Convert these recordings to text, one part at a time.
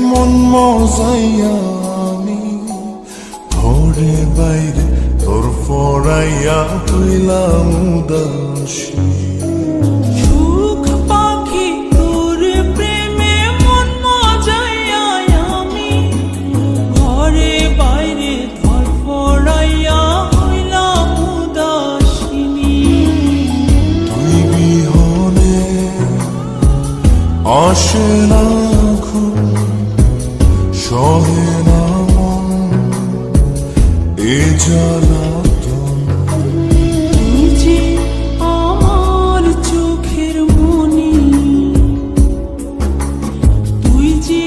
মন মজাইয়া আমি ঘরে বাইরে তোর ফরাইয়া হইলাম উদাসী। সুখ পাখি তোর প্রেমে মন মজাইয়া আমি ঘরে বাইরে ধর ফরাইয়া হইলাম উদাসিনী। তুই বিহনে আসে না ঘুম, সহে না মন এ জ্বালাতন। তুই যে আমার চোখের মনি, তুই যে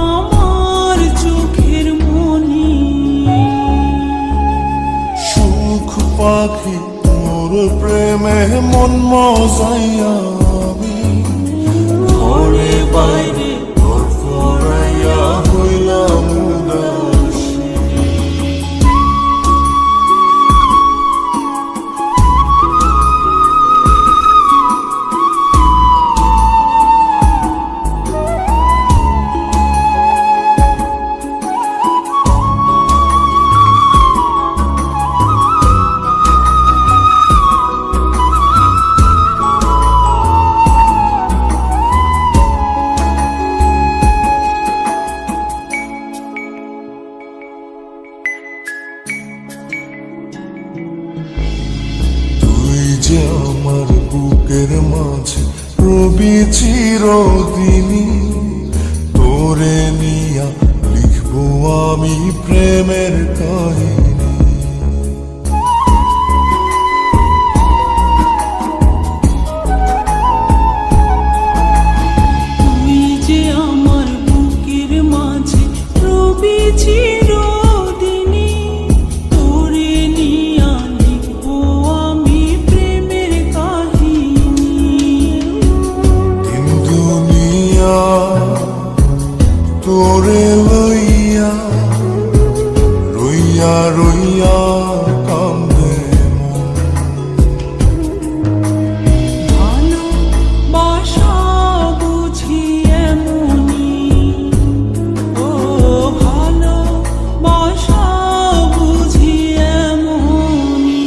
আমার চোখের মনি। সুখ পাখি তোর প্রেমে মন মজাইয়া আমি ঘরে বাইরে তোর ফরাইয়া হইলাম উদাসী। তুই যে আমার বুকের মাঝে রবি চিরদিনই, তোরে নিয়া লিখবো আমি প্রেমের কাহিনী। তুই যে আমার বুকের মাঝে রবি চিরদিনই, তোরে নিয়া লিখবো আমি প্রেমের কাহিনী। দিন দুনিয়া তোরে লইয়া রইয়া রইয়া কান্দে মন। ভালোবাসা বুঝি এমনি, ও ভালোবাসা বুঝি এমনি।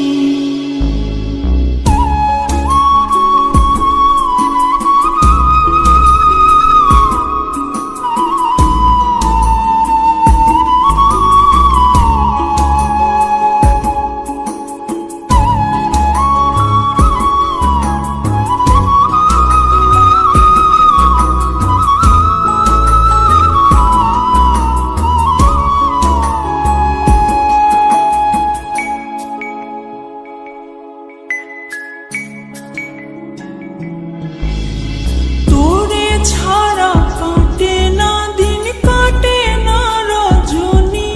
তোরে ছাড়া কাটে না দিন, কাটে না রজনী।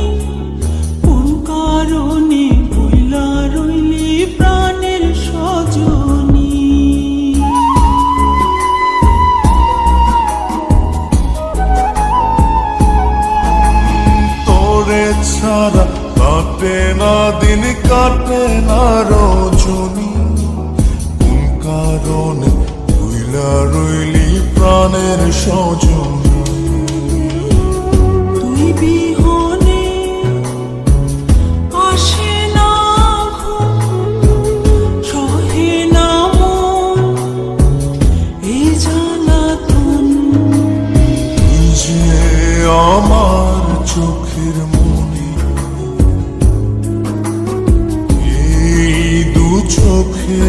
কোন কারণে বইলা রইলি প্রাণের সজনী। তোরে ছাড়া কাটে না দিন, কাটে না রজনী। কোন কারণে ভুইলা রইলি প্রাণের সজনী। তুই বিহনে আসে না ঘুম, সহে না মন এ জ্বালাতন। তুই যে আমার চোখের মনি, এই দু চোখে